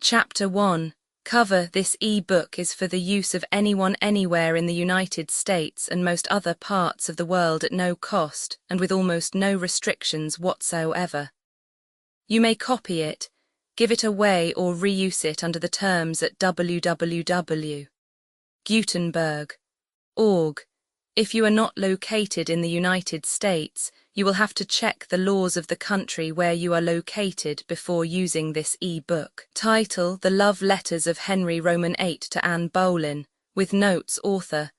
Chapter 1. Cover. This e-book is for the use of anyone anywhere in the United States and most other parts of the world at no cost and with almost no restrictions whatsoever. You may copy it, give it away or reuse it under the terms at www.gutenberg.org. If you are not located in the United States, you will have to check the laws of the country where you are located before using this e-book. Title: The Love Letters of Henry Roman VIII to Anne Boleyn, with notes. Author: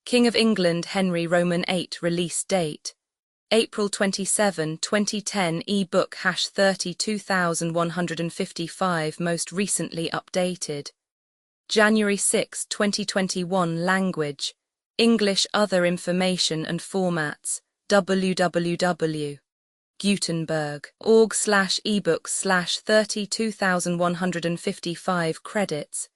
King of England Henry Roman VIII. Release date: April 27, 2010. E-book #32155. Most recently updated January 6, 2021. Language: English. Other information and formats: www.gutenberg.org/ebooks/32155. Credits: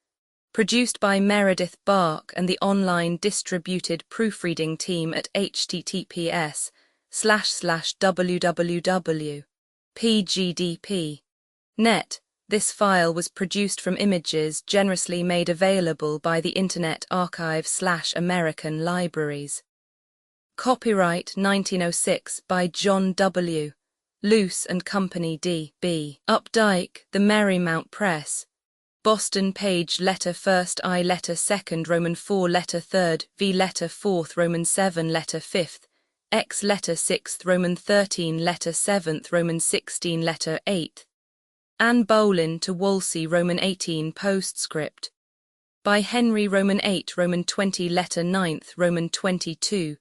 produced by Meredith Bark and the online distributed proofreading team at https://www.pgdp.net. This file was produced from images generously made available by the Internet Archive/American Libraries. Copyright 1906 by John W. Luce and Company D.B. Updike, The Merrymount Press. Boston. Page letter first, I letter second, Roman 4 letter third, V letter fourth, Roman 7 letter fifth, X letter sixth, Roman 13 letter seventh, Roman 16 letter eighth. Anne Boleyn to Wolsey, Roman 18. Postscript. By Henry Roman 8, Roman 20 letter ninth, Roman 22.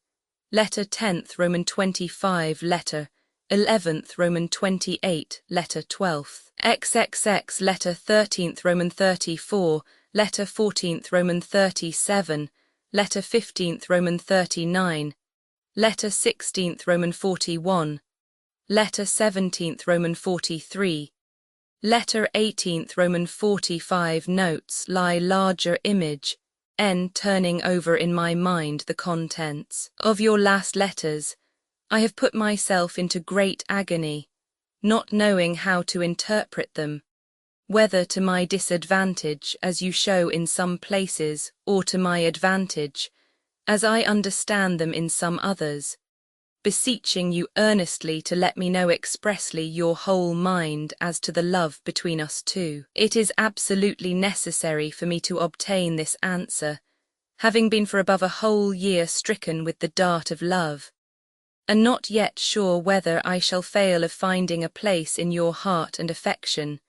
Letter 10th, Roman 25, letter 11th, Roman 28, letter 12th. XXX, letter 13th, Roman 34, letter 14th, Roman 37, letter 15th, Roman 39, letter 16th, Roman 41, letter 17th, Roman 43, letter 18th, Roman 45. Notes lie larger image. N. Turning over in my mind the contents of your last letters, I have put myself into great agony, not knowing how to interpret them, whether to my disadvantage, as you show in some places, or to my advantage, as I understand them in some others, beseeching you earnestly to let me know expressly your whole mind as to the love between us two. It is absolutely necessary for me to obtain this answer, having been for above a whole year stricken with the dart of love, and not yet sure whether I shall fail of finding a place in your heart and affection,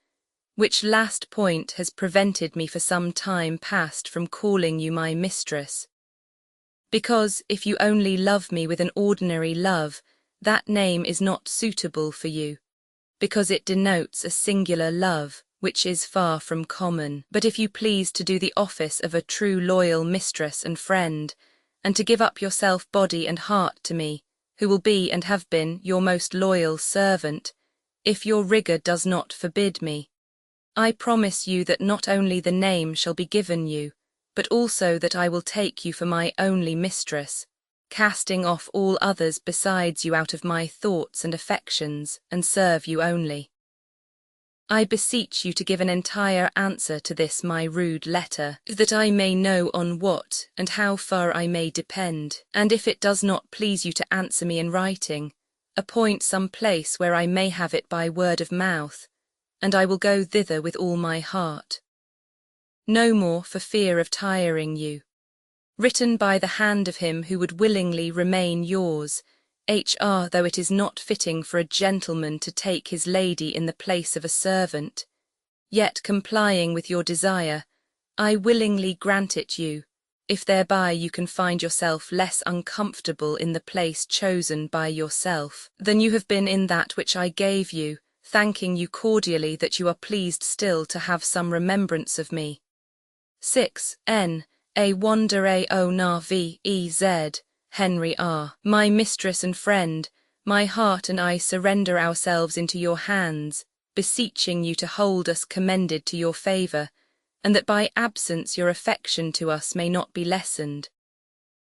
which last point has prevented me for some time past from calling you my mistress. Because, if you only love me with an ordinary love, that name is not suitable for you, because it denotes a singular love, which is far from common. But if you please to do the office of a true loyal mistress and friend, and to give up yourself body and heart to me, who will be and have been your most loyal servant, if your rigour does not forbid me, I promise you that not only the name shall be given you, but also that I will take you for my only mistress, casting off all others besides you out of my thoughts and affections, and serve you only. I beseech you to give an entire answer to this my rude letter, that I may know on what and how far I may depend, and if it does not please you to answer me in writing, appoint some place where I may have it by word of mouth, and I will go thither with all my heart. No more for fear of tiring you. Written by the hand of him who would willingly remain yours, H.R. Though it is not fitting for a gentleman to take his lady in the place of a servant, yet complying with your desire, I willingly grant it you, if thereby you can find yourself less uncomfortable in the place chosen by yourself than you have been in that which I gave you, thanking you cordially that you are pleased still to have some remembrance of me. 6. N. A. Wander A. O. Na. V. E. Z. Henry R. My mistress and friend, my heart and I surrender ourselves into your hands, beseeching you to hold us commended to your favour, and that by absence your affection to us may not be lessened.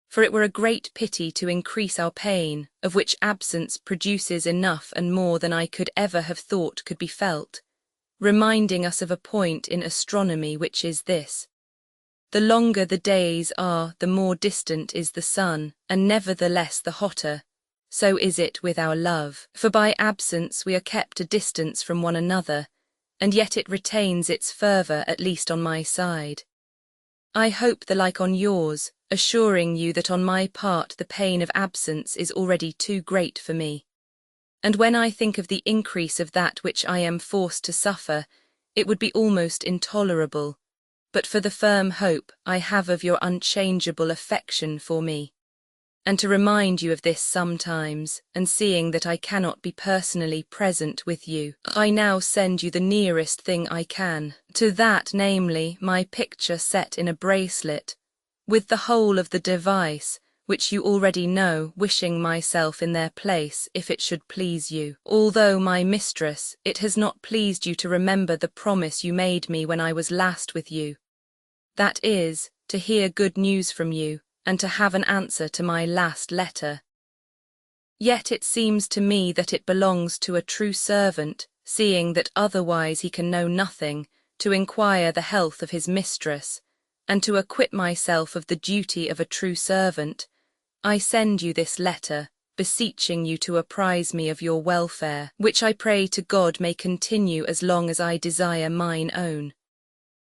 For it were a great pity to increase our pain, of which absence produces enough and more than I could ever have thought could be felt, reminding us of a point in astronomy, which is this: the longer the days are, the more distant is the sun, and nevertheless the hotter. So is it with our love, for by absence we are kept a distance from one another, and yet it retains its fervour, at least on my side. I hope the like on yours, assuring you that on my part the pain of absence is already too great for me. And when I think of the increase of that which I am forced to suffer, it would be almost intolerable, but for the firm hope I have of your unchangeable affection for me. And to remind you of this sometimes, and seeing that I cannot be personally present with you, I now send you the nearest thing I can to that, namely, my picture set in a bracelet, with the whole of the device, which you already know, wishing myself in their place, if it should please you. Although, my mistress, it has not pleased you to remember the promise you made me when I was last with you. That is, to hear good news from you, and to have an answer to my last letter. Yet it seems to me that it belongs to a true servant, seeing that otherwise he can know nothing, to inquire the health of his mistress, and to acquit myself of the duty of a true servant, I send you this letter, beseeching you to apprise me of your welfare, which I pray to God may continue as long as I desire mine own.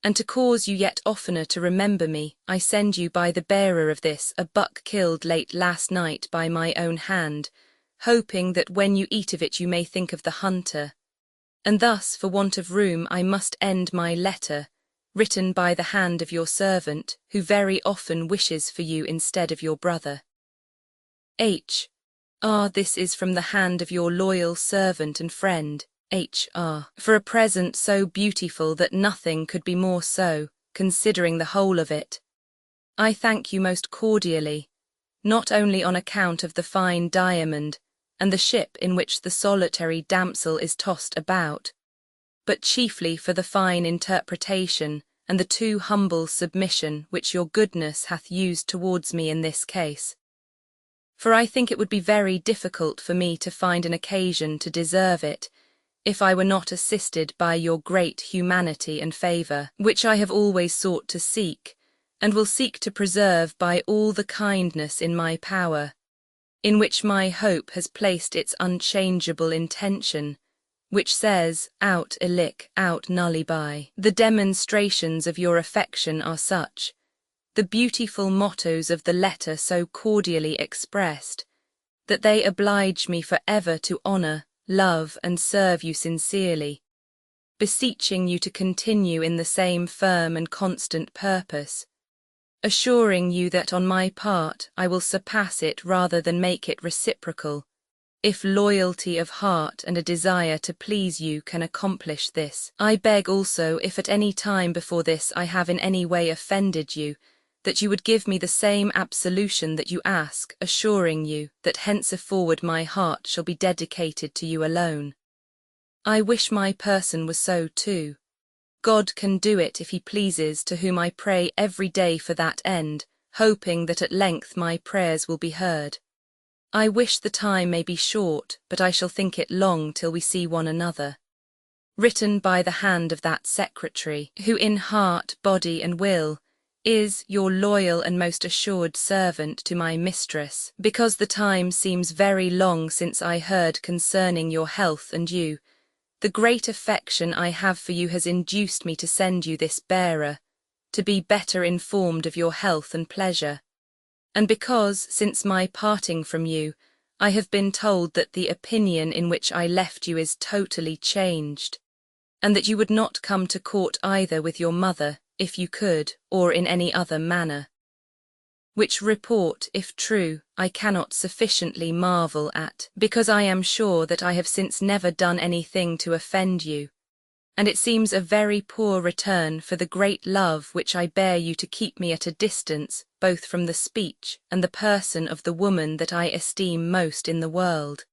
And to cause you yet oftener to remember me, I send you by the bearer of this a buck killed late last night by my own hand, hoping that when you eat of it you may think of the hunter. And thus, for want of room, I must end my letter, written by the hand of your servant, who very often wishes for you instead of your brother. H.R. This is from the hand of your loyal servant and friend, H.R. for a present so beautiful that nothing could be more so, considering the whole of it. I thank you most cordially, not only on account of the fine diamond, and the ship in which the solitary damsel is tossed about, but chiefly for the fine interpretation, and the too humble submission which your goodness hath used towards me in this case. For I think it would be very difficult for me to find an occasion to deserve it, if I were not assisted by your great humanity and favour, which I have always sought to seek, and will seek to preserve by all the kindness in my power, in which my hope has placed its unchangeable intention, which says, aut illic, aut nullibi. The demonstrations of your affection are such, the beautiful mottos of the letter so cordially expressed, that they oblige me for ever to honour, love, and serve you sincerely, beseeching you to continue in the same firm and constant purpose, assuring you that on my part I will surpass it rather than make it reciprocal, if loyalty of heart and a desire to please you can accomplish this. I beg also, if at any time before this I have in any way offended you, that you would give me the same absolution that you ask, assuring you that henceforward my heart shall be dedicated to you alone. I wish my person was so too. God can do it if he pleases, to whom I pray every day for that end, hoping that at length my prayers will be heard. I wish the time may be short, but I shall think it long till we see one another. Written by the hand of that secretary, who in heart, body, and will is your loyal and most assured servant to my mistress, because the time seems very long since I heard concerning your health and you. The great affection I have for you has induced me to send you this bearer, to be better informed of your health and pleasure, and because, since my parting from you, I have been told that the opinion in which I left you is totally changed, and that you would not come to court either with your mother, if you could, or in any other manner. Which report, if true, I cannot sufficiently marvel at, because I am sure that I have since never done anything to offend you, and it seems a very poor return for the great love which I bear you to keep me at a distance, both from the speech and the person of the woman that I esteem most in the world.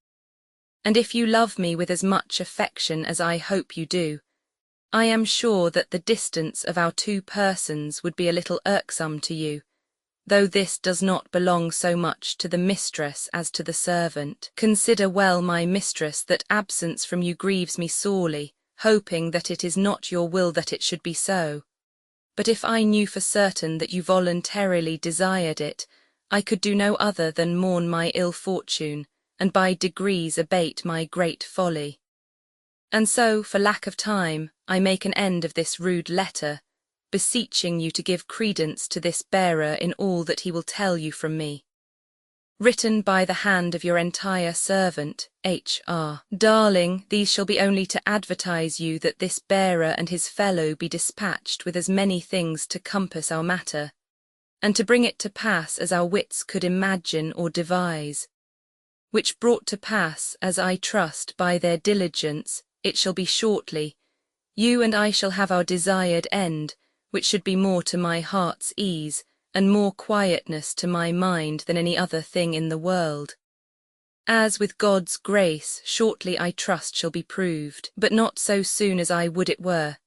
And if you love me with as much affection as I hope you do, I am sure that the distance of our two persons would be a little irksome to you, though this does not belong so much to the mistress as to the servant. Consider well, my mistress, that absence from you grieves me sorely, hoping that it is not your will that it should be so. But if I knew for certain that you voluntarily desired it, I could do no other than mourn my ill fortune, and by degrees abate my great folly. And so, for lack of time, I make an end of this rude letter, beseeching you to give credence to this bearer in all that he will tell you from me. Written by the hand of your entire servant, H.R. Darling, these shall be only to advertise you that this bearer and his fellow be dispatched with as many things to compass our matter, and to bring it to pass as our wits could imagine or devise, which brought to pass, as I trust, by their diligence, it shall be shortly. You and I shall have our desired end, which should be more to my heart's ease, and more quietness to my mind than any other thing in the world. As with God's grace, shortly I trust shall be proved, but not so soon as I would it were.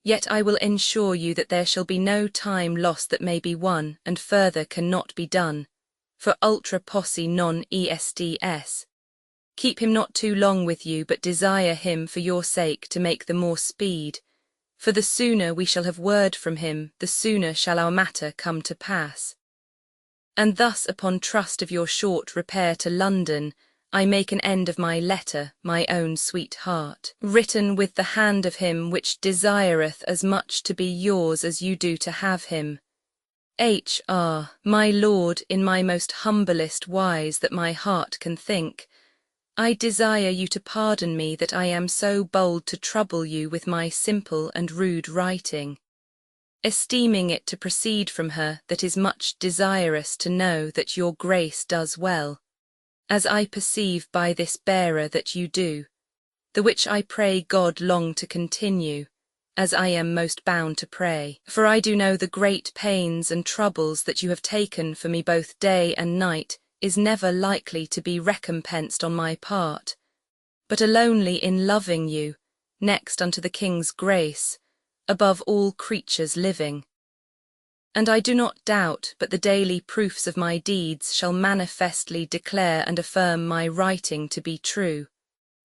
Yet I will ensure you that there shall be no time lost that may be won, and further cannot be done. For ultra posse non ESDS. Keep him not too long with you, but desire him for your sake to make the more speed. For the sooner we shall have word from him, the sooner shall our matter come to pass. And thus upon trust of your short repair to London, I make an end of my letter, my own sweetheart, written with the hand of him which desireth as much to be yours as you do to have him. H.R. My lord, in my most humblest wise that my heart can think, I desire you to pardon me that I am so bold to trouble you with my simple and rude writing, esteeming it to proceed from her that is much desirous to know that your grace does well, as I perceive by this bearer that you do, the which I pray God long to continue, as I am most bound to pray. For I do know the great pains and troubles that you have taken for me both day and night is never likely to be recompensed on my part, but alonely in loving you, next unto the King's grace, above all creatures living. And I do not doubt but the daily proofs of my deeds shall manifestly declare and affirm my writing to be true,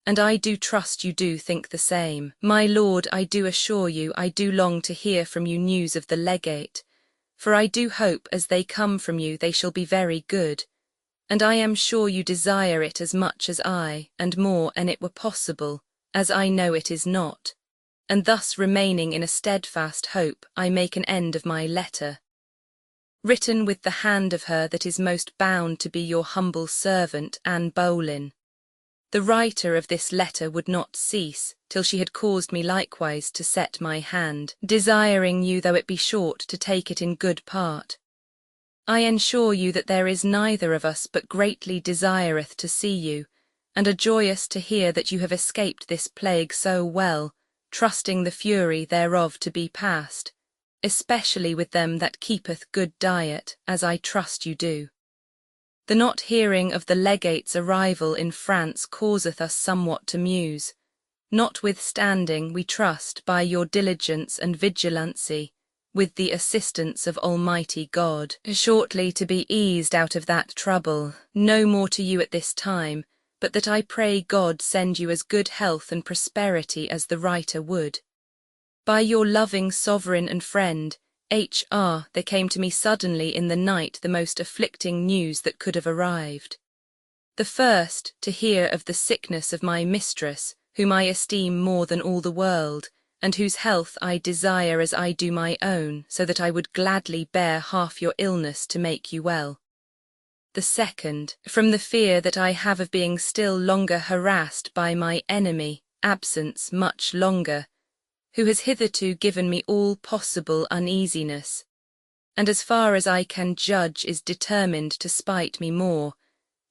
and I do trust you do think the same. My lord, I do assure you I do long to hear from you news of the legate, for I do hope as they come from you they shall be very good, and I am sure you desire it as much as I, and more an it were possible, as I know it is not, and thus remaining in a steadfast hope I make an end of my letter, written with the hand of her that is most bound to be your humble servant, Anne Boleyn. The writer of this letter would not cease, till she had caused me likewise to set my hand, desiring you, though it be short, to take it in good part. I ensure you that there is neither of us but greatly desireth to see you, and are joyous to hear that you have escaped this plague so well, trusting the fury thereof to be past, especially with them that keepeth good diet, as I trust you do. The not hearing of the legate's arrival in France causeth us somewhat to muse, notwithstanding we trust by your diligence and vigilancy, with the assistance of Almighty God, shortly to be eased out of that trouble. No more to you at this time, but that I pray God send you as good health and prosperity as the writer would. By your loving sovereign and friend, H.R. there came to me suddenly in the night the most afflicting news that could have arrived. The first, to hear of the sickness of my mistress, whom I esteem more than all the world, and whose health I desire as I do my own, so that I would gladly bear half your illness to make you well. The second, from the fear that I have of being still longer harassed by my enemy, absence much longer, who has hitherto given me all possible uneasiness, and as far as I can judge is determined to spite me more,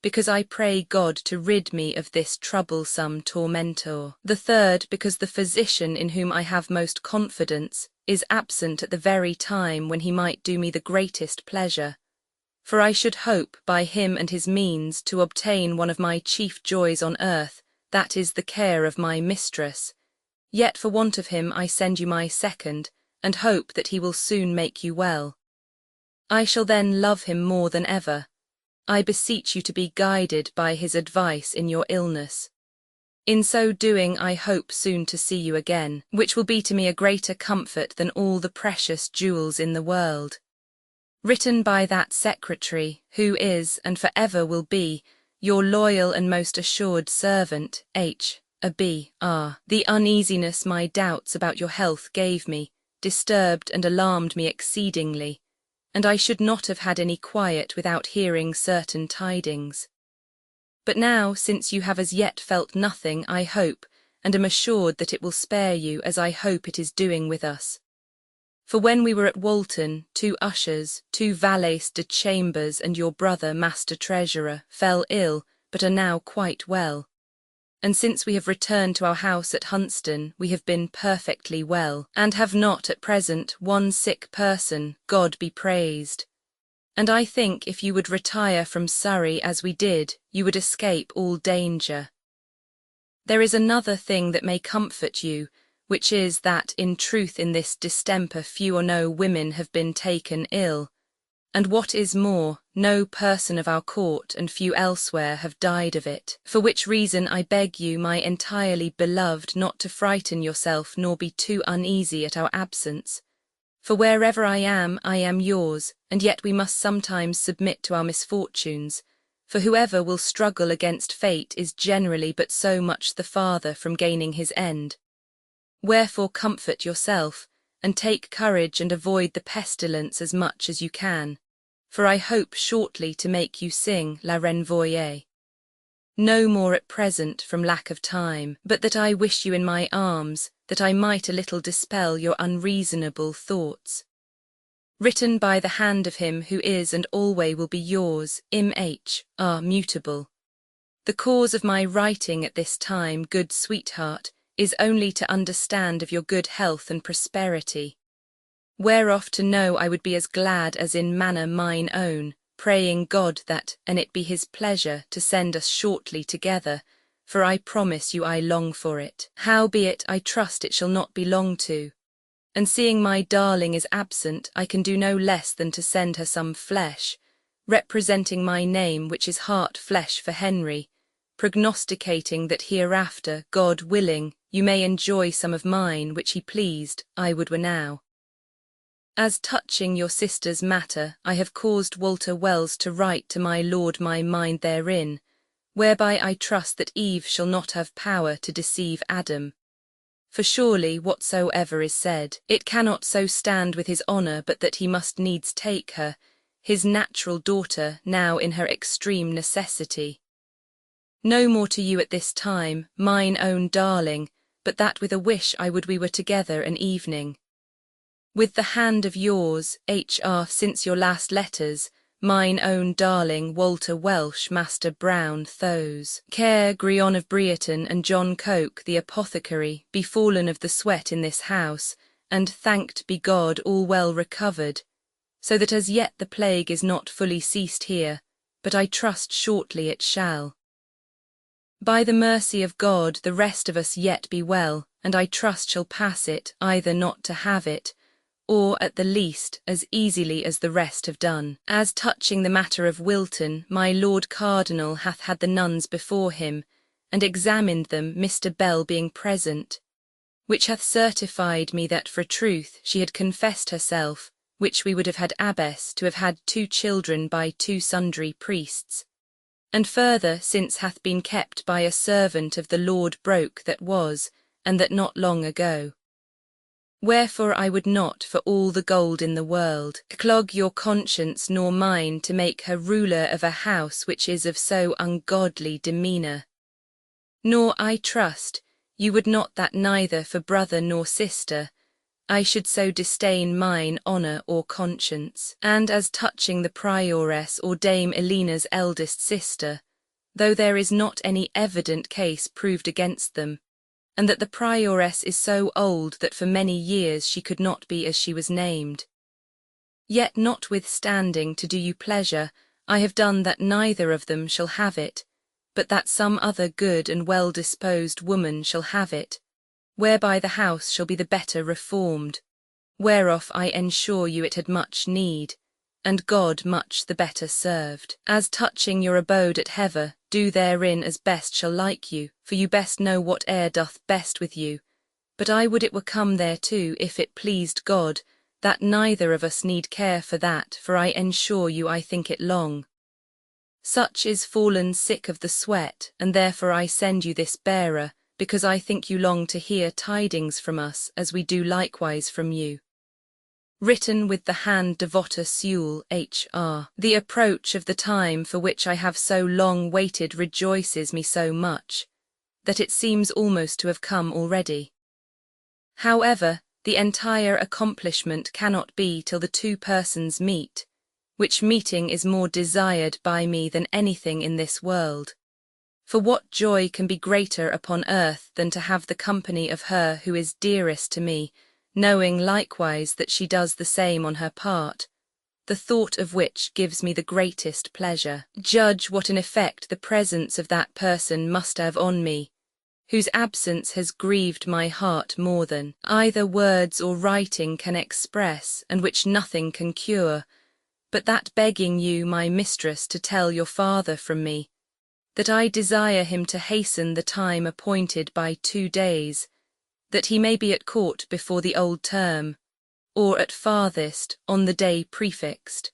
because I pray God to rid me of this troublesome tormentor. The third, because the physician in whom I have most confidence is absent at the very time when he might do me the greatest pleasure, for I should hope by him and his means to obtain one of my chief joys on earth, that is the care of my mistress. Yet for want of him I send you my second, and hope that he will soon make you well. I shall then love him more than ever. I beseech you to be guided by his advice in your illness. In so doing I hope soon to see you again, which will be to me a greater comfort than all the precious jewels in the world. Written by that secretary, who is, and for ever will be, your loyal and most assured servant, H.B.R. The uneasiness my doubts about your health gave me, disturbed and alarmed me exceedingly, and I should not have had any quiet without hearing certain tidings. But now, since you have as yet felt nothing, I hope, and am assured that it will spare you, as I hope it is doing with us. For when we were at Walton, 2 ushers, 2 valets de chambers, and your brother, Master Treasurer, fell ill, but are now quite well. And since we have returned to our house at Huntston, we have been perfectly well, and have not at present one sick person, God be praised. And I think if you would retire from Surrey as we did, you would escape all danger. There is another thing that may comfort you, which is that in truth in this distemper few or no women have been taken ill, and what is more, no person of our court and few elsewhere have died of it, for which reason I beg you, my entirely beloved, not to frighten yourself nor be too uneasy at our absence. For wherever I am yours, and yet we must sometimes submit to our misfortunes, for whoever will struggle against fate is generally but so much the farther from gaining his end. Wherefore comfort yourself, and take courage and avoid the pestilence as much as you can, for I hope shortly to make you sing La Renvoie. No more at present from lack of time, but that I wish you in my arms, that I might a little dispel your unreasonable thoughts. Written by the hand of him who is and always will be yours, Im.H.R. Mutable. The cause of my writing at this time, good sweetheart, is only to understand of your good health and prosperity. Whereof to know I would be as glad as in manner mine own, praying God that, and it be his pleasure, to send us shortly together, for I promise you I long for it. Howbeit I trust it shall not be long to. And seeing my darling is absent, I can do no less than to send her some flesh, representing my name, which is heart flesh for Henry, prognosticating that hereafter, God willing, you may enjoy some of mine, which he pleased, I would were now. As touching your sister's matter, I have caused Walter Wells to write to my lord my mind therein, whereby I trust that Eve shall not have power to deceive Adam. For surely whatsoever is said, it cannot so stand with his honour but that he must needs take her, his natural daughter, now in her extreme necessity. No more to you at this time, mine own darling, but that with a wish I would we were together an evening. With the hand of yours, H.R. since your last letters, mine own darling Walter Welsh, Master Brown, Thos, Care, Grion of Brereton, and John Coke, the apothecary, be fallen of the sweat in this house, and thanked be God all well recovered, so that as yet the plague is not fully ceased here, but I trust shortly it shall. By the mercy of God the rest of us yet be well, and I trust shall pass it, either not to have it, or at the least as easily as the rest have done. As touching the matter of Wilton, my Lord Cardinal hath had the nuns before him, and examined them, Mr. Bell being present, which hath certified me that for truth she had confessed herself, which we would have had abbess, to have had 2 children by 2 sundry priests. And further, since hath been kept by a servant of the Lord Broke that was, and that not long ago. Wherefore I would not, for all the gold in the world, clog your conscience nor mine to make her ruler of a house which is of so ungodly demeanour. Nor, I trust, you would not that neither for brother nor sister I should so disdain mine honour or conscience. And as touching the prioress or Dame Elena's eldest sister, though there is not any evident case proved against them, and that the prioress is so old that for many years she could not be as she was named. Yet notwithstanding, to do you pleasure, I have done that neither of them shall have it, but that some other good and well-disposed woman shall have it, whereby the house shall be the better reformed, whereof I ensure you it had much need, and God much the better served. As touching your abode at Hever, do therein as best shall like you, for you best know what e'er doth best with you. But I would it were come thereto, if it pleased God, that neither of us need care for that, for I ensure you I think it long. Such is fallen sick of the sweat, and therefore I send you this bearer, because I think you long to hear tidings from us, as we do likewise from you. Written with the hand devota Sewell, H.R. The approach of the time for which I have so long waited rejoices me so much, that it seems almost to have come already. However, the entire accomplishment cannot be till the two persons meet, which meeting is more desired by me than anything in this world. For what joy can be greater upon earth than to have the company of her who is dearest to me, knowing likewise that she does the same on her part, the thought of which gives me the greatest pleasure. Judge what an effect the presence of that person must have on me, whose absence has grieved my heart more than either words or writing can express, and which nothing can cure, but that begging you, my mistress, to tell your father from me, that I desire him to hasten the time appointed by 2 days, that he may be at court before the old term, or at farthest on the day prefixed.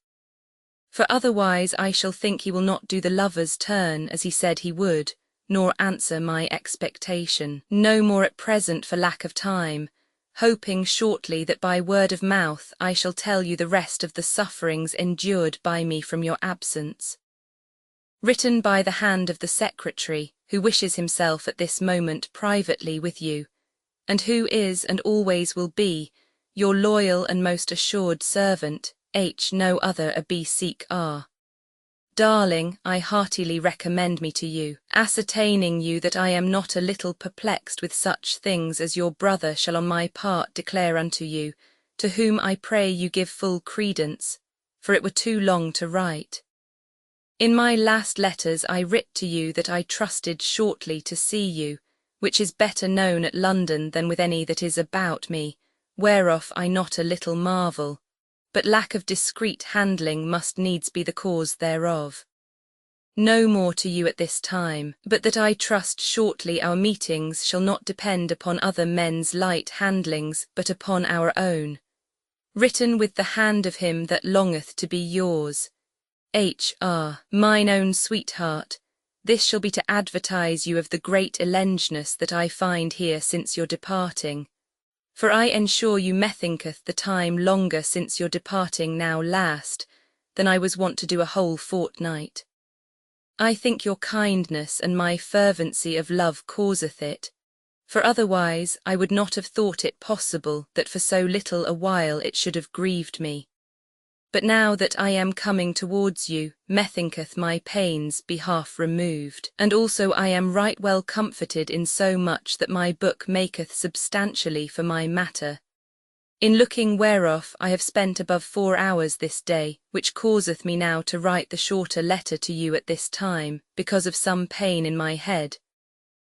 For otherwise I shall think he will not do the lover's turn as he said he would, nor answer my expectation, no more at present for lack of time, hoping shortly that by word of mouth I shall tell you the rest of the sufferings endured by me from your absence. Written by the hand of the secretary, who wishes himself at this moment privately with you, and who is and always will be your loyal and most assured servant, H. No other a B-Seek R. Darling, I heartily recommend me to you, ascertaining you that I am not a little perplexed with such things as your brother shall on my part declare unto you, to whom I pray you give full credence, for it were too long to write. In my last letters I writ to you that I trusted shortly to see you, which is better known at London than with any that is about me, whereof I not a little marvel, but lack of discreet handling must needs be the cause thereof. No more to you at this time, but that I trust shortly our meetings shall not depend upon other men's light handlings, but upon our own. Written with the hand of him that longeth to be yours, H.R. Mine own sweetheart, this shall be to advertise you of the great elengeness that I find here since your departing. For I ensure you methinketh the time longer since your departing now last, than I was wont to do a whole fortnight. I think your kindness and my fervency of love causeth it, for otherwise I would not have thought it possible that for so little a while it should have grieved me. But now that I am coming towards you, methinketh my pains be half removed, and also I am right well comforted in so much that my book maketh substantially for my matter. In looking whereof I have spent above 4 hours this day, which causeth me now to write the shorter letter to you at this time, because of some pain in my head,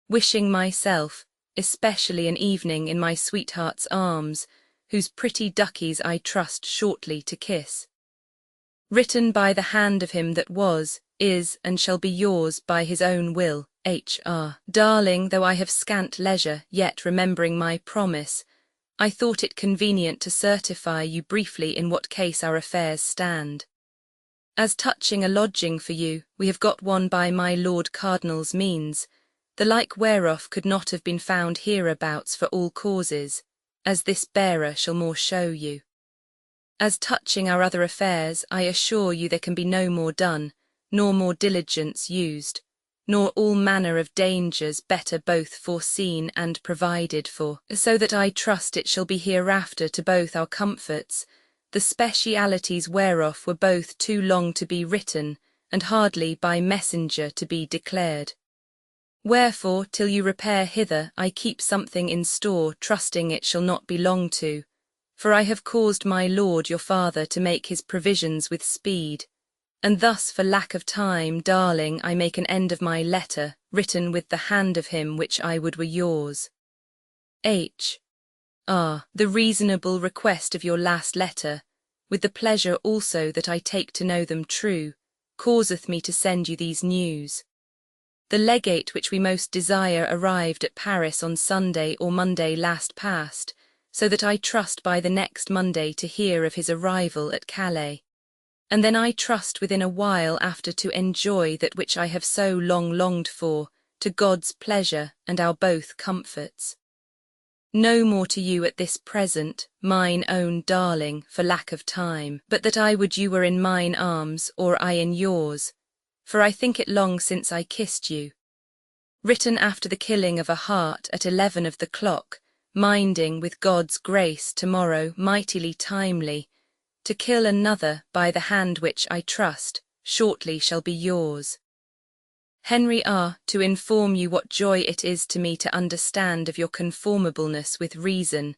wishing myself, especially an evening in my sweetheart's arms, whose pretty duckies I trust shortly to kiss. Written by the hand of him that was, is, and shall be yours by his own will, H.R. Darling, though I have scant leisure, yet remembering my promise, I thought it convenient to certify you briefly in what case our affairs stand. As touching a lodging for you, we have got one by my Lord Cardinal's means, the like whereof could not have been found hereabouts for all causes, as this bearer shall more show you. As touching our other affairs, I assure you there can be no more done, nor more diligence used, nor all manner of dangers better both foreseen and provided for, so that I trust it shall be hereafter to both our comforts, the specialities whereof were both too long to be written, and hardly by messenger to be declared. Wherefore, till you repair hither, I keep something in store, trusting it shall not be long to, for I have caused my lord your father to make his provisions with speed, and thus for lack of time, darling, I make an end of my letter, written with the hand of him which I would were yours. H. R. The reasonable request of your last letter, with the pleasure also that I take to know them true, causeth me to send you these news. The legate which we most desire arrived at Paris on Sunday or Monday last past, so that I trust by the next Monday to hear of his arrival at Calais. And then I trust within a while after to enjoy that which I have so long longed for, to God's pleasure and our both comforts. No more to you at this present, mine own darling, for lack of time, but that I would you were in mine arms, or I in yours, for I think it long since I kissed you. Written after the killing of a hart at 11 of the clock, minding with God's grace tomorrow mightily timely, to kill another by the hand which, I trust, shortly shall be yours. Henry R. To inform you what joy it is to me to understand of your conformableness with reason,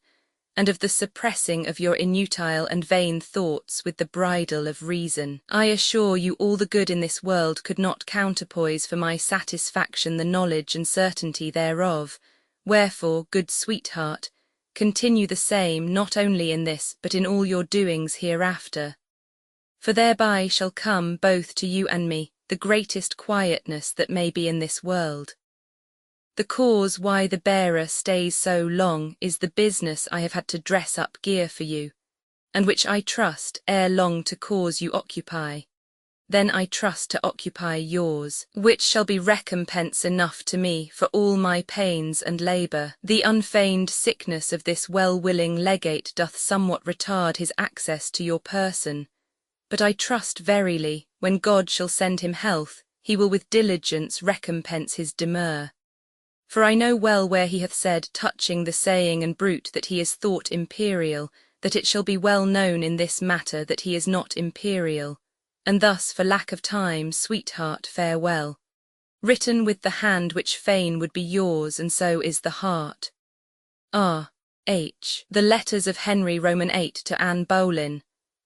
and of the suppressing of your inutile and vain thoughts with the bridle of reason. I assure you all the good in this world could not counterpoise for my satisfaction the knowledge and certainty thereof, wherefore, good sweetheart, continue the same not only in this but in all your doings hereafter. For thereby shall come both to you and me the greatest quietness that may be in this world. The cause why the bearer stays so long is the business I have had to dress up gear for you, and which I trust ere long to cause you occupy. Then I trust to occupy yours, which shall be recompense enough to me for all my pains and labour. The unfeigned sickness of this well-willing legate doth somewhat retard his access to your person, but I trust verily, when God shall send him health, he will with diligence recompense his demur. For I know well where he hath said touching the saying and bruit that he is thought imperial, that it shall be well known in this matter that he is not imperial. And thus, for lack of time, sweetheart, farewell. Written with the hand which fain would be yours, and so is the heart. R. H. The letters of Henry Roman VIII to Anne Boleyn,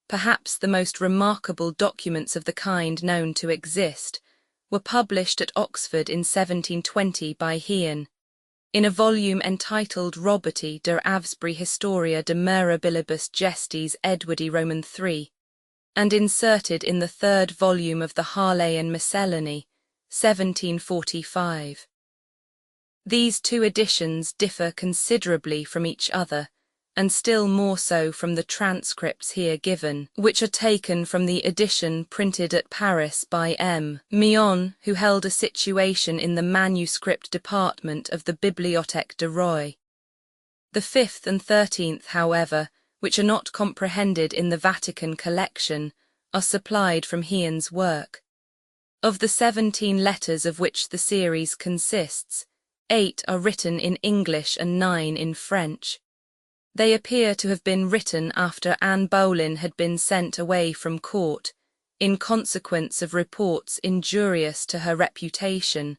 perhaps the most remarkable documents of the kind known to exist, were published at Oxford in 1720 by VIII, in a volume entitled Roberti der Avsbury Historia de Mirabilibus Gestis Edwardi Roman III, and inserted in the third volume of the Harleian Miscellany, 1745. These two editions differ considerably from each other, and still more so from the transcripts here given, which are taken from the edition printed at Paris by M. Mion, who held a situation in the manuscript department of the Bibliothèque de Roye. The 5th and 13th, however, which are not comprehended in the Vatican collection, are supplied from Heian's work. Of the 17 letters of which the series consists, 8 are written in English and 9 in French. They appear to have been written after Anne Boleyn had been sent away from court, in consequence of reports injurious to her reputation,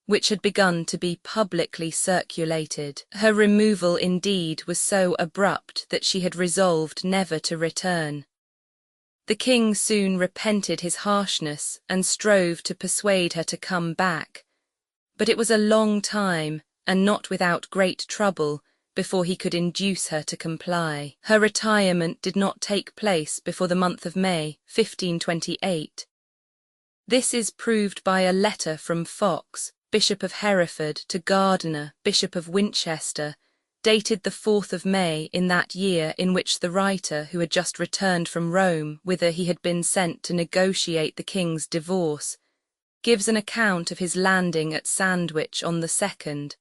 which had begun to be publicly circulated. Her removal indeed was so abrupt that she had resolved never to return. The king soon repented his harshness and strove to persuade her to come back, but it was a long time, and not without great trouble, before he could induce her to comply. Her retirement did not take place before the month of May, 1528. This is proved by a letter from Fox, Bishop of Hereford, to Gardiner, Bishop of Winchester, dated the 4th of May in that year in which the writer, who had just returned from Rome, whither he had been sent to negotiate the king's divorce, gives an account of his landing at Sandwich on the 2nd,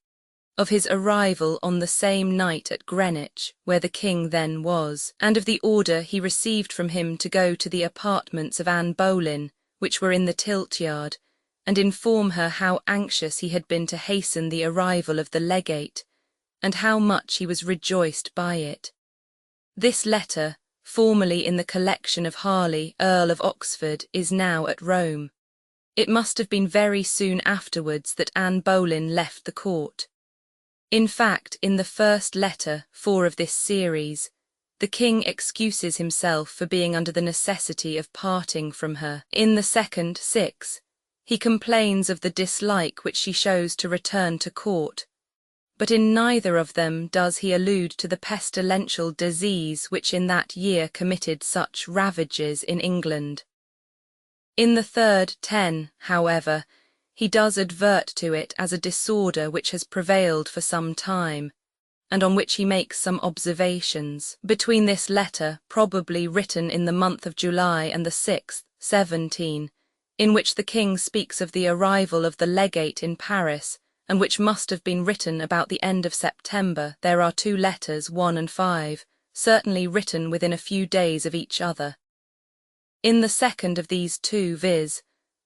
of his arrival on the same night at Greenwich, where the king then was, and of the order he received from him to go to the apartments of Anne Boleyn, which were in the Tilt-yard, and inform her how anxious he had been to hasten the arrival of the legate, and how much he was rejoiced by it. This letter, formerly in the collection of Harley, Earl of Oxford, is now at Rome. It must have been very soon afterwards that Anne Boleyn left the court. In fact, in the first letter, 4 of this series, the king excuses himself for being under the necessity of parting from her. In the second, 6, he complains of the dislike which she shows to return to court, but in neither of them does he allude to the pestilential disease which in that year committed such ravages in England. In the third, 10, however, he does advert to it as a disorder which has prevailed for some time, and on which he makes some observations. Between this letter, probably written in the month of July, and the 6th, 17, in which the king speaks of the arrival of the legate in Paris, and which must have been written about the end of September, there are 2 letters, 1 and 5, certainly written within a few days of each other. In the second of these 2, viz.,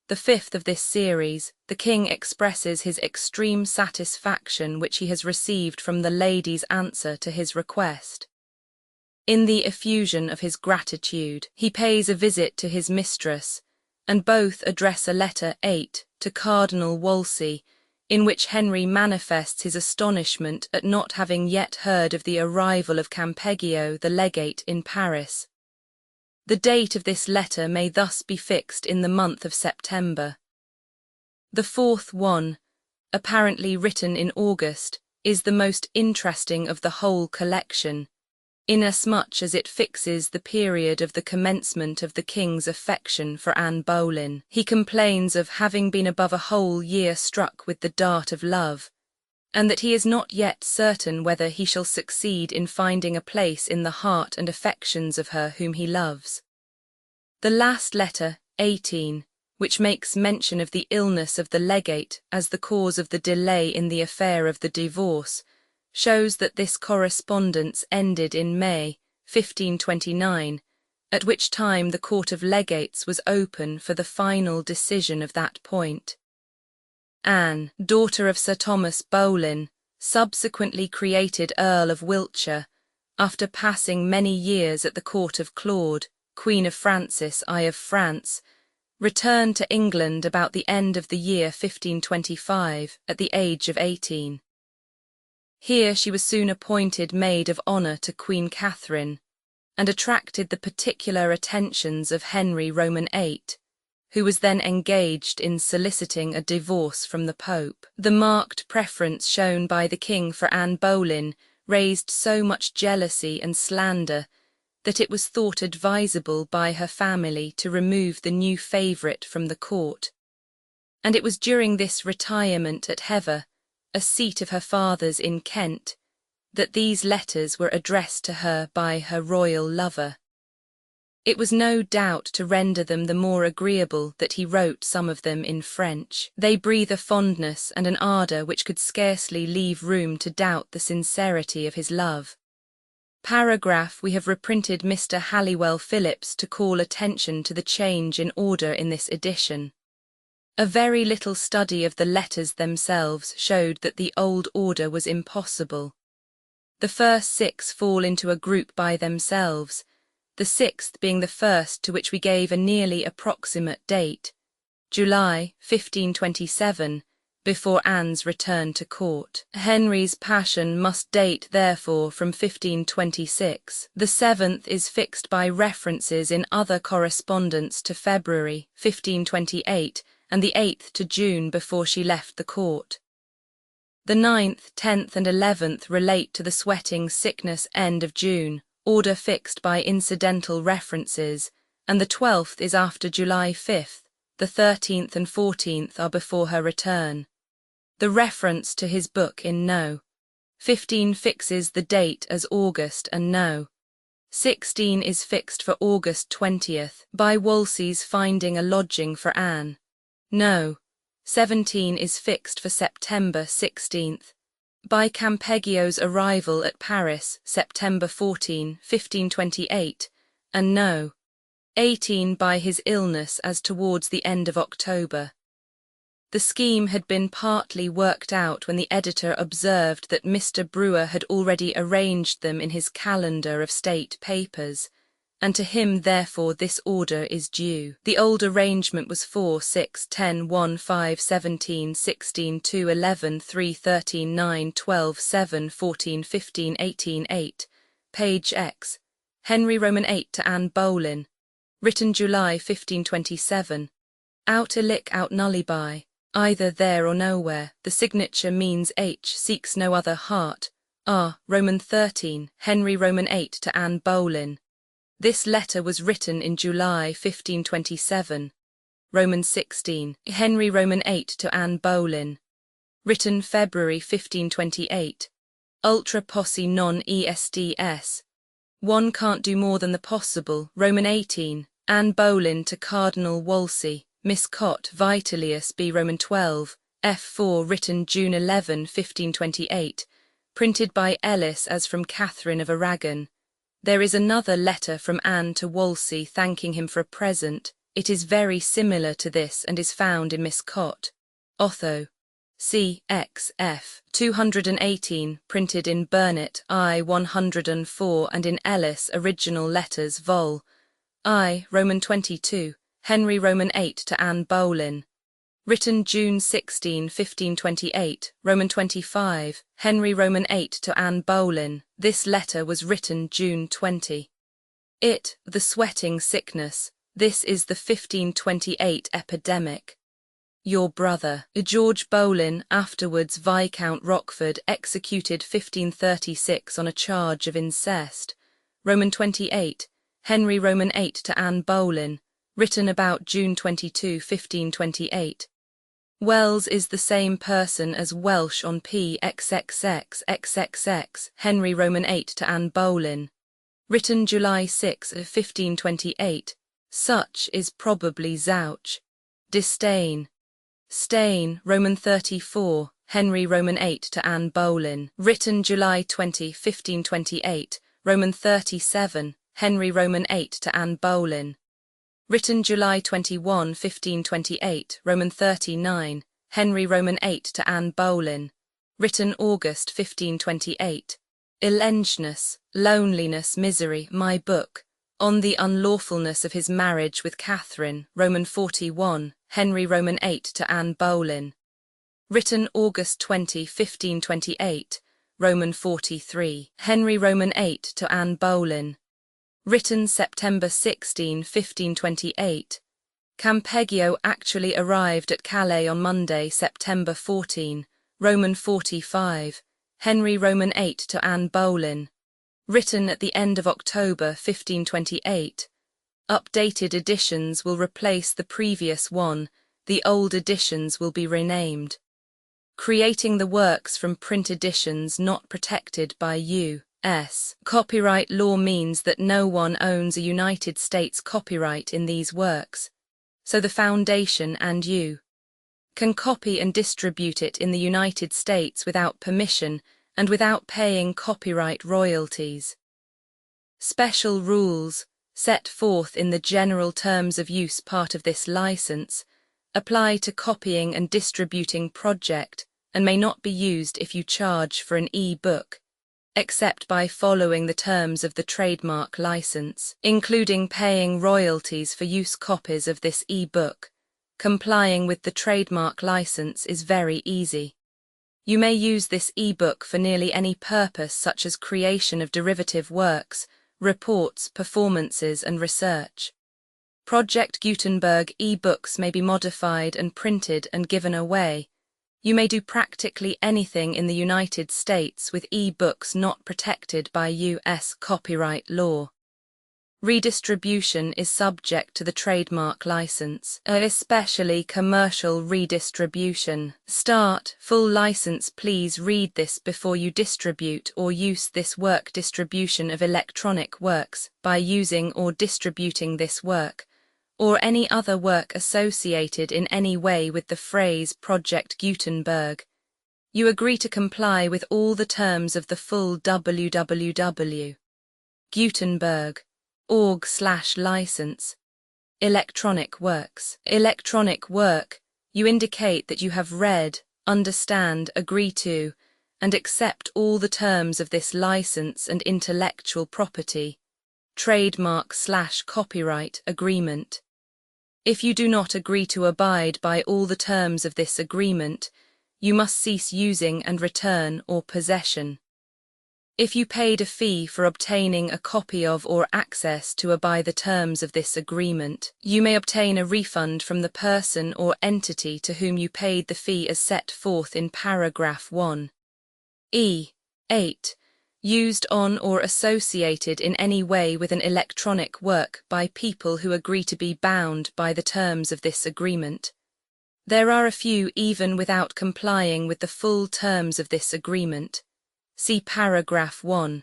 the 5th of this series, the king expresses his extreme satisfaction which he has received from the lady's answer to his request. In the effusion of his gratitude, he pays a visit to his mistress, and both address a letter 8 to Cardinal Wolsey, in which Henry manifests his astonishment at not having yet heard of the arrival of Campeggio the legate in Paris. The date of this letter may thus be fixed in the month of September. The 4th one, apparently written in August, is the most interesting of the whole collection, inasmuch as it fixes the period of the commencement of the king's affection for Anne Boleyn. He complains of having been above a whole year struck with the dart of love, and that he is not yet certain whether he shall succeed in finding a place in the heart and affections of her whom he loves. The last letter, 18, which makes mention of the illness of the legate as the cause of the delay in the affair of the divorce, shows that this correspondence ended in May, 1529, at which time the Court of Legates was open for the final decision of that point. Anne, daughter of Sir Thomas Boleyn, subsequently created Earl of Wiltshire, after passing many years at the court of Claude, Queen of Francis I of France, returned to England about the end of the year 1525 at the age of 18. Here she was soon appointed maid of honour to Queen Catherine, and attracted the particular attentions of Henry Roman VIII, who was then engaged in soliciting a divorce from the Pope. The marked preference shown by the king for Anne Boleyn raised so much jealousy and slander that it was thought advisable by her family to remove the new favourite from the court, and it was during this retirement at Hever, a seat of her father's in Kent, that these letters were addressed to her by her royal lover. It was no doubt to render them the more agreeable that he wrote some of them in French. They breathe a fondness and an ardour which could scarcely leave room to doubt the sincerity of his love. Paragraph. We have reprinted Mr. Halliwell Phillips to call attention to the change in order in this edition. A very little study of the letters themselves showed that the old order was impossible. The first 6 fall into a group by themselves, the 6th being the first to which we gave a nearly approximate date, July 1527, before Anne's return to court. Henry's passion must date therefore from 1526. The 7th is fixed by references in other correspondence to February 1528, and the 8th to June before she left the court. The 9th, 10th and 11th relate to the sweating sickness end of June, order fixed by incidental references, and the 12th is after July 5th, the 13th and 14th are before her return. The reference to his book in No. 15 fixes the date as August, and No. 16 is fixed for August 20th, by Wolsey's finding a lodging for Anne. No. 17 is fixed for September 16th, by Campeggio's arrival at Paris, September 14, 1528, and No. 18 by his illness as towards the end of October. The scheme had been partly worked out when the editor observed that Mr. Brewer had already arranged them in his calendar of state papers, and to him therefore this order is due. The old arrangement was 4, 6, 10, 1, 5, 17, 16, 2, 11, 3, 13, 9, 12, 7, 14, 15, 18, 8, page X, Henry Roman VIII to Anne Boleyn, written July 1527, out illic out nullibi, either there or nowhere. The signature means H seeks no other heart. R. Roman 13, Henry Roman VIII to Anne Boleyn. This letter was written in July 1527. Roman 16, Henry Roman 8 to Anne Boleyn. Written February 1528. Ultra posse non ESDS. One can't do more than the possible. Roman 18, Anne Boleyn to Cardinal Wolsey. Miss Cott Vitellius B. Roman 12, F4 written June 11, 1528. Printed by Ellis as from Catherine of Aragon. There is another letter from Anne to Wolsey thanking him for a present. It is very similar to this and is found in Miss Cott. Otho. C. X. F. 218, printed in Burnet I. 104 and in Ellis Original Letters Vol. I. Roman 22, Henry Roman 8 to Anne Boleyn. Written June 16, 1528, Roman 25, Henry Roman 8 to Anne Boleyn. This letter was written June 20. It, the sweating sickness, this is the 1528 epidemic. Your brother, George Boleyn, afterwards Viscount Rochford, executed 1536 on a charge of incest. Roman 28, Henry Roman 8 to Anne Boleyn, written about June 22, 1528. Wells is the same person as Welsh on PXXXXXX, Henry Roman 8 to Anne Boleyn. Written July 6, 1528. Such is probably Zouch. Disdain. Stain, Roman 34, Henry Roman 8 to Anne Boleyn. Written July 20, 1528, Roman 37, Henry Roman 8 to Anne Boleyn. Written July 21, 1528, Roman 39, Henry Roman 8 to Anne Boleyn. Written August 1528. Elengness, Loneliness, Misery, my book, on the unlawfulness of his marriage with Catherine, Roman 41, Henry Roman 8 to Anne Boleyn. Written August 20, 1528, Roman 43, Henry Roman 8 to Anne Boleyn. Written September 16, 1528. Campeggio actually arrived at Calais on Monday, September 14, Roman 45, Henry Roman 8 to Anne Boleyn. Written at the end of October 1528. Updated editions will replace the previous one, the old editions will be renamed. Creating the works from print editions not protected by U.S. copyright law means that no one owns a United States copyright in these works, so the Foundation and you can copy and distribute it in the United States without permission and without paying copyright royalties. Special rules, set forth in the General Terms of Use part of this license, apply to copying and distributing project and may not be used if you charge for an e-book, except by following the terms of the trademark license, including paying royalties for use copies of this e-book. Complying with the trademark license is very easy. You may use this e-book for nearly any purpose such as creation of derivative works, reports, performances, and research. Project Gutenberg e-books may be modified and printed and given away. You may do practically anything in the United States with e-books not protected by U.S. copyright law. Redistribution is subject to the trademark license, especially commercial redistribution. Start, full license. Please read this before you distribute or use this work. Distribution of electronic works by using or distributing this work, or any other work associated in any way with the phrase Project Gutenberg. You agree to comply with all the terms of the full www. Gutenberg. org/license. Electronic works. Electronic work, you indicate that you have read, understand, agree to, and accept all the terms of this license and intellectual property, trademark/copyright agreement. If you do not agree to abide by all the terms of this agreement, you must cease using and return or possession. If you paid a fee for obtaining a copy of or access to by the terms of this agreement, you may obtain a refund from the person or entity to whom you paid the fee as set forth in paragraph 1. E. 8. used on or associated in any way with an electronic work by people who agree to be bound by the terms of this agreement. There are a few even without complying with the full terms of this agreement. See paragraph 1.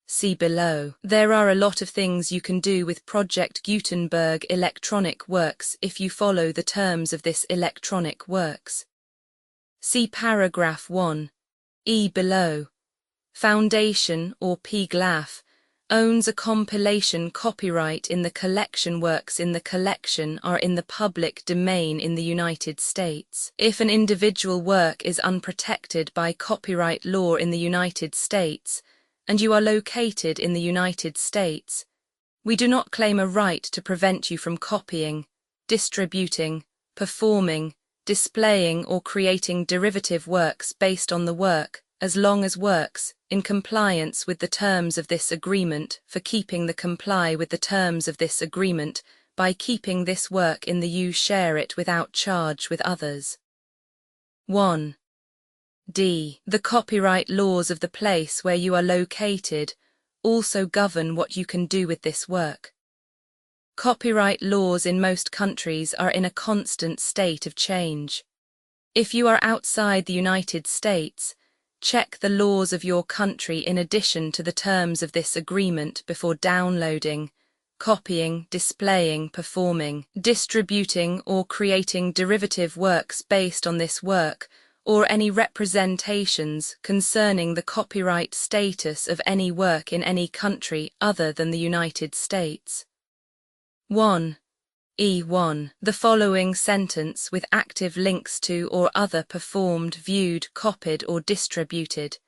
See below. There are a lot of things you can do with Project Gutenberg electronic works if you follow the terms of this electronic works. See paragraph 1. Below. Foundation or PGLAF owns a compilation copyright in the collection. Works in the collection are in the public domain in the United States. If an individual work is unprotected by copyright law in the United States, and you are located in the United States, we do not claim a right to prevent you from copying, distributing, performing, displaying or creating derivative works based on the work, as long as works, in compliance with the terms of this agreement, for keeping the comply with the terms of this agreement, by keeping this work in the you share it without charge with others. 1. D. The copyright laws of the place where you are located also govern what you can do with this work. Copyright laws in most countries are in a constant state of change. If you are outside the United States, check the laws of your country in addition to the terms of this agreement before downloading, copying, displaying, performing, distributing or creating derivative works based on this work, or any representations concerning the copyright status of any work in any country other than the United States. 1. E1. The following sentence with active links to or other performed, viewed, copied or distributed.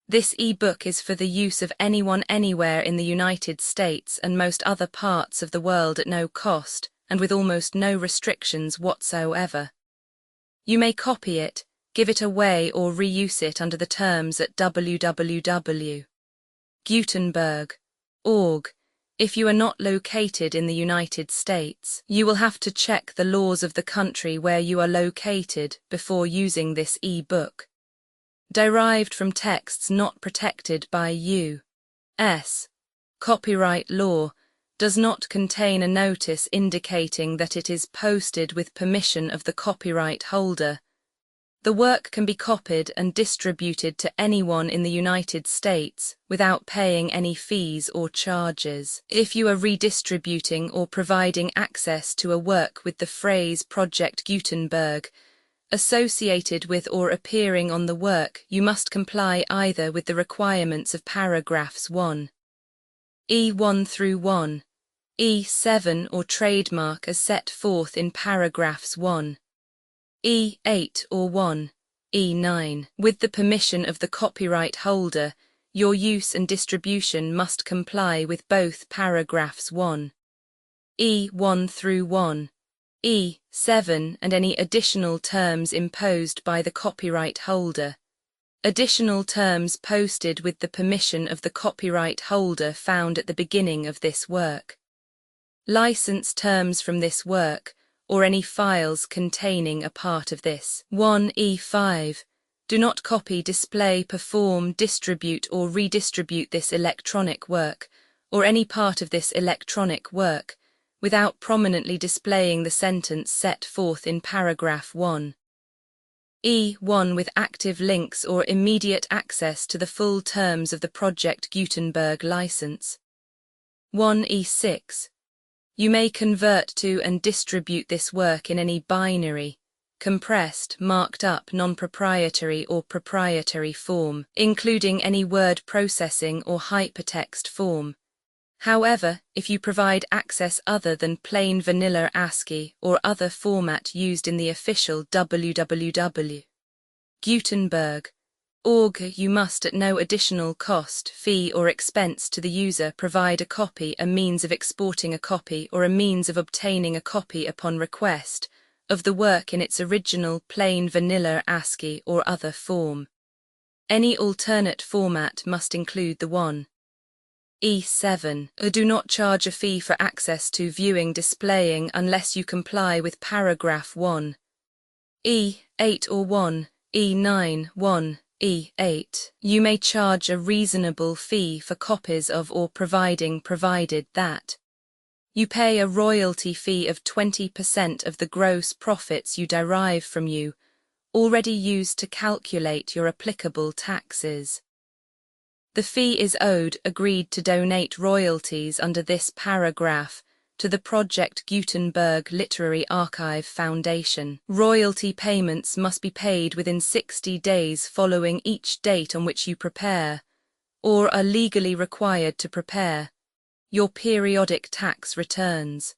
This e-book is for the use of anyone anywhere in the United States and most other parts of the world at no cost and with almost no restrictions whatsoever. You may copy it, give it away or reuse it under the terms at www.gutenberg.org. If you are not located in the United States, you will have to check the laws of the country where you are located before using this e-book. Derived from texts not protected by U.S. copyright law, does not contain a notice indicating that it is posted with permission of the copyright holder. The work can be copied and distributed to anyone in the United States without paying any fees or charges. If you are redistributing or providing access to a work with the phrase Project Gutenberg associated with or appearing on the work, you must comply either with the requirements of paragraphs 1. E1 through 1, E7 or trademark as set forth in paragraphs 1. E8 or 1, E9. With the permission of the copyright holder, your use and distribution must comply with both paragraphs 1. E1 through 1, E7 and any additional terms imposed by the copyright holder. Additional terms posted with the permission of the copyright holder found at the beginning of this work. License terms from this work, or any files containing a part of this. 1E5. Do not copy, display, perform, distribute or redistribute this electronic work, or any part of this electronic work, without prominently displaying the sentence set forth in paragraph 1. E1 with active links or immediate access to the full terms of the Project Gutenberg license. 1E6. You may convert to and distribute this work in any binary, compressed, marked up, non-proprietary or proprietary form, including any word processing or hypertext form. However, if you provide access other than plain vanilla ASCII or other format used in the official www.gutenberg.org, you must at no additional cost, fee or expense to the user provide a copy, a means of exporting a copy or a means of obtaining a copy upon request of the work in its original plain vanilla ASCII or other form. Any alternate format must include the 1. E7. Do not charge a fee for access to viewing, displaying unless you comply with paragraph 1. E8 or 1, E9, 1, E8. You may charge a reasonable fee for copies of or provided that you pay a royalty fee of 20% of the gross profits you derive from you, already used to calculate your applicable taxes. The fee is owed agreed to donate royalties under this paragraph to the Project Gutenberg Literary Archive Foundation. Royalty payments must be paid within 60 days following each date on which you prepare, or are legally required to prepare, your periodic tax returns.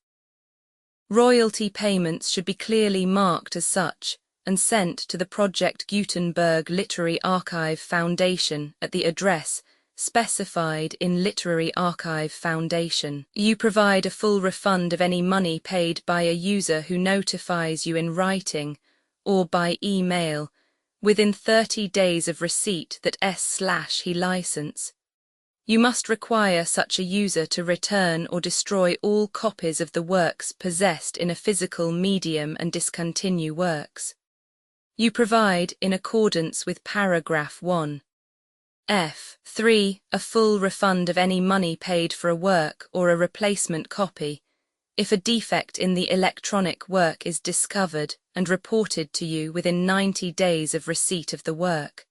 Royalty payments should be clearly marked as such and sent to the Project Gutenberg Literary Archive Foundation at the address specified in Literary Archive Foundation. You provide a full refund of any money paid by a user who notifies you in writing or by email within 30 days of receipt that he license. You must require such a user to return or destroy all copies of the works possessed in a physical medium and discontinue works. You provide, in accordance with paragraph 1, F3, a full refund of any money paid for a work or a replacement copy, if a defect in the electronic work is discovered and reported to you within 90 days of receipt of the work.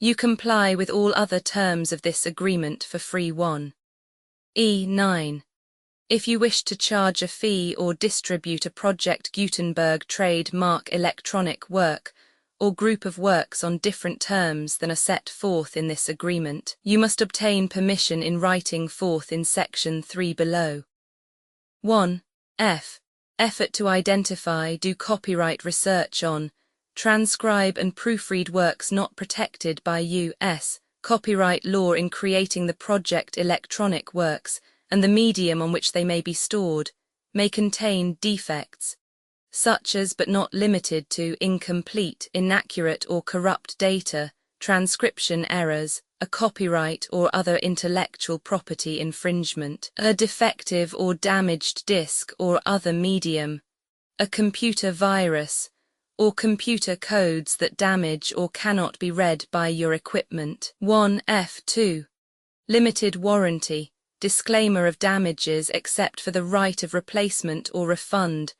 You comply with all other terms of this agreement for free. 1. E9. If you wish to charge a fee or distribute a Project Gutenberg trademark electronic work or group of works on different terms than are set forth in this agreement, you must obtain permission in writing forth in section 3 below. 1. F. Effort to identify, do copyright research on, transcribe and proofread works not protected by U.S. copyright law in creating the project electronic works, and the medium on which they may be stored, may contain defects, such as but not limited to incomplete, inaccurate or corrupt data, transcription errors, a copyright or other intellectual property infringement, a defective or damaged disk or other medium, a computer virus, or computer codes that damage or cannot be read by your equipment. 1 F2. Limited warranty, disclaimer of damages except for the right of replacement or refund,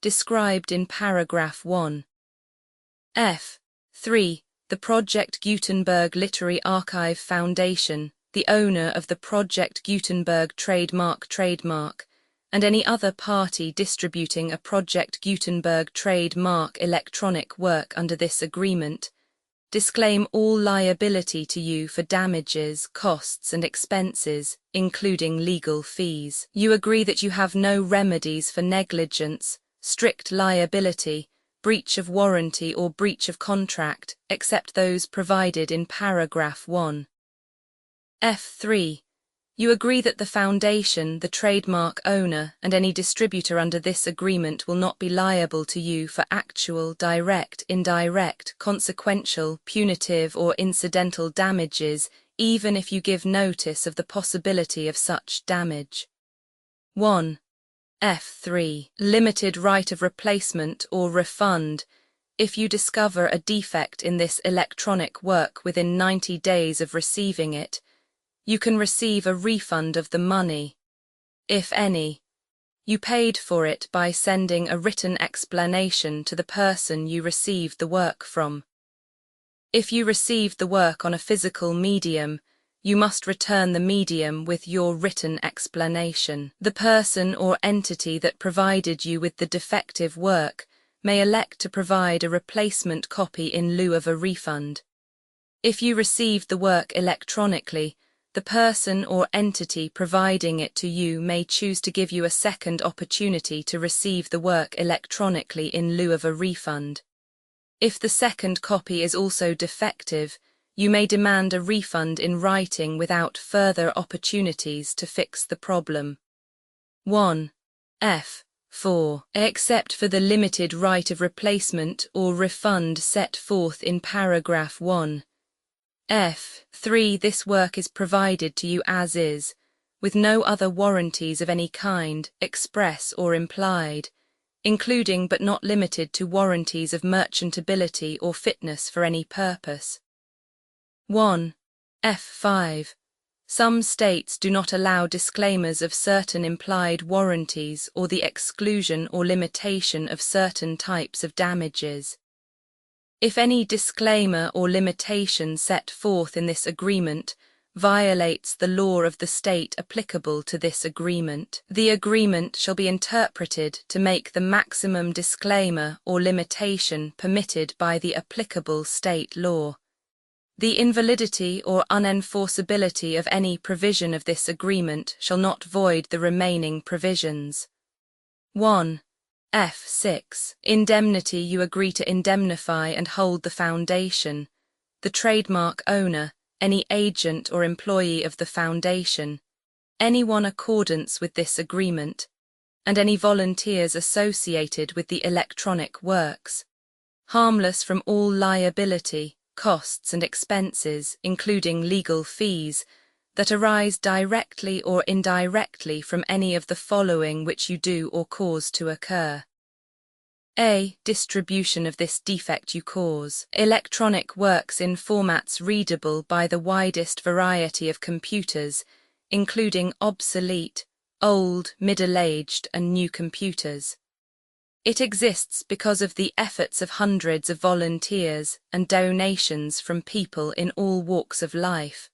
described in paragraph 1. F3. The Project Gutenberg Literary Archive Foundation, the owner of the Project Gutenberg trademark, and any other party distributing a Project Gutenberg trademark electronic work under this agreement, disclaim all liability to you for damages, costs and expenses, including legal fees. You agree that you have no remedies for negligence, strict liability, breach of warranty or breach of contract, except those provided in paragraph 1. F3. You agree that the foundation, the trademark owner, and any distributor under this agreement will not be liable to you for actual, direct, indirect, consequential, punitive, or incidental damages, even if you give notice of the possibility of such damage. 1. F3. Limited right of replacement or refund. If you discover a defect in this electronic work within 90 days of receiving it, you can receive a refund of the money, if any, you paid for it by sending a written explanation to the person you received the work from. If you received the work on a physical medium, you must return the medium with your written explanation. The person or entity that provided you with the defective work may elect to provide a replacement copy in lieu of a refund. If you received the work electronically, the person or entity providing it to you may choose to give you a second opportunity to receive the work electronically in lieu of a refund. If the second copy is also defective, you may demand a refund in writing without further opportunities to fix the problem. 1. F4. Except for the limited right of replacement or refund set forth in paragraph 1. F3. This work is provided to you as is, with no other warranties of any kind, express or implied, including but not limited to warranties of merchantability or fitness for any purpose. 1. F5. Some states do not allow disclaimers of certain implied warranties or the exclusion or limitation of certain types of damages. If any disclaimer or limitation set forth in this agreement violates the law of the state applicable to this agreement, the agreement shall be interpreted to make the maximum disclaimer or limitation permitted by the applicable state law. The invalidity or unenforceability of any provision of this agreement shall not void the remaining provisions. 1. F6. Indemnity. You agree to indemnify and hold the foundation, the trademark owner, any agent or employee of the foundation, anyone accordance with this agreement, and any volunteers associated with the electronic works, harmless from all liability, costs and expenses, including legal fees, that arise directly or indirectly from any of the following which you do or cause to occur. A. Distribution of this defect you cause. Electronic works in formats readable by the widest variety of computers, including obsolete, old, middle-aged and new computers. It exists because of the efforts of hundreds of volunteers and donations from people in all walks of life.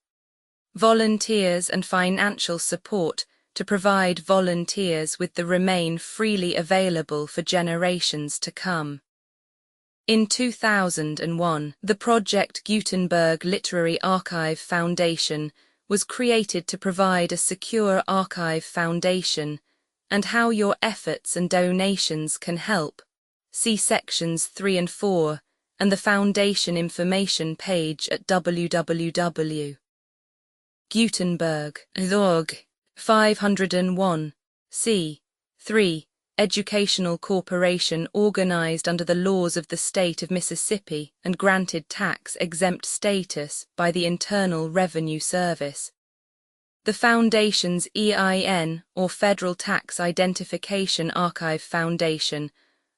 Volunteers and financial support to provide volunteers with the remain freely available for generations to come. In 2001, the Project Gutenberg Literary Archive Foundation was created to provide a secure archive foundation, and how your efforts and donations can help. See sections 3 and 4 and the foundation information page at www.gutenberg.org. 501. C. 3. Educational corporation organized under the laws of the state of Mississippi and granted tax-exempt status by the Internal Revenue Service. The Foundation's EIN, or Federal Tax Identification Archive Foundation,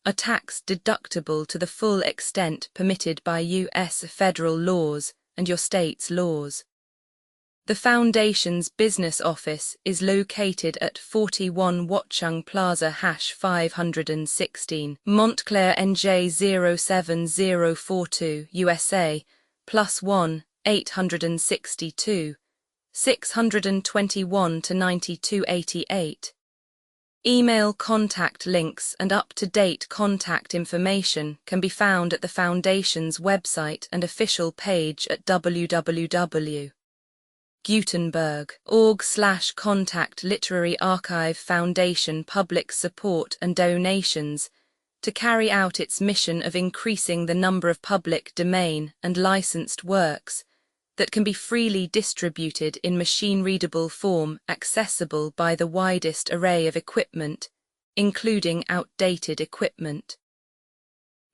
are tax-deductible to the full extent permitted by U.S. federal laws and your state's laws. The Foundation's business office is located at 41 Watchung Plaza #516, Montclair, NJ 07042, USA, +1 862 621 to 9288. Email contact links and up-to-date contact information can be found at the Foundation's website and official page at www.gutenberg.org/contact Literary Archive Foundation public support and donations to carry out its mission of increasing the number of public domain and licensed works that can be freely distributed in machine-readable form accessible by the widest array of equipment, including outdated equipment.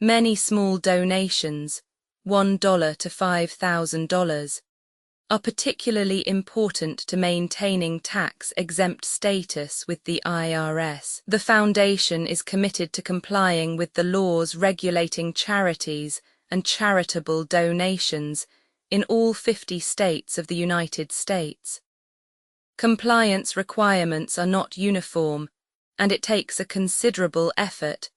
Many small donations, $1 to $5,000, are particularly important to maintaining tax-exempt status with the IRS. The Foundation is committed to complying with the laws regulating charities and charitable donations in all 50 states of the United States. Compliance requirements are not uniform, and it takes a considerable effort,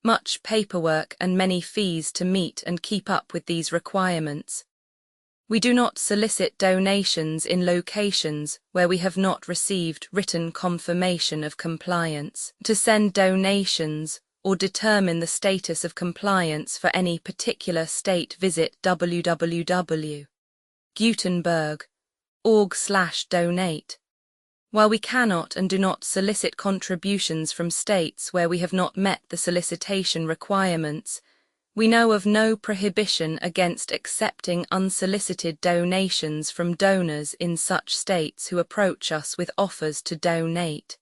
much paperwork and many fees to meet and keep up with these requirements. We do not solicit donations in locations where we have not received written confirmation of compliance. To send donations or determine the status of compliance for any particular state, visit www.gutenberg.org/donate. While we cannot and do not solicit contributions from states where we have not met the solicitation requirements, we know of no prohibition against accepting unsolicited donations from donors in such states who approach us with offers to donate.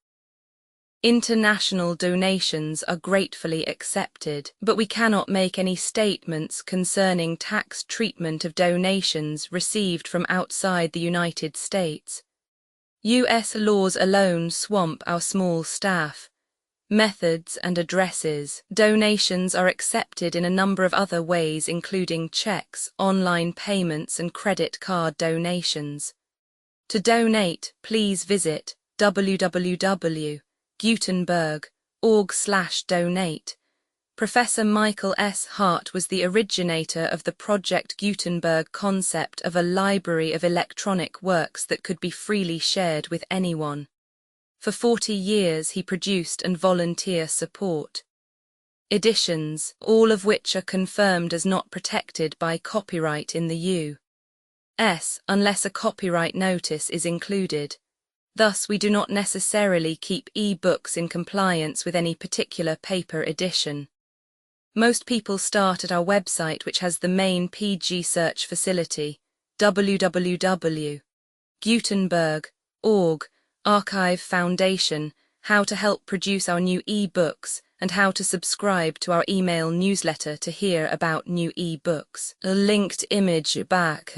International donations are gratefully accepted, but we cannot make any statements concerning tax treatment of donations received from outside the United States. U.S. laws alone swamp our small staff. Methods and addresses. Donations are accepted in a number of other ways, including checks, online payments, and credit card donations. To donate, please visit www.gutenberg.org/donate. Professor Michael S. Hart was the originator of the Project Gutenberg concept of a library of electronic works that could be freely shared with anyone. For 40 years he produced and volunteer support editions, all of which are confirmed as not protected by copyright in the U.S. unless a copyright notice is included. Thus, we do not necessarily keep e-books in compliance with any particular paper edition. Most people start at our website, which has the main PG search facility, www.gutenberg.org, Archive Foundation, how to help produce our new e-books, and how to subscribe to our email newsletter to hear about new e-books. A linked image back.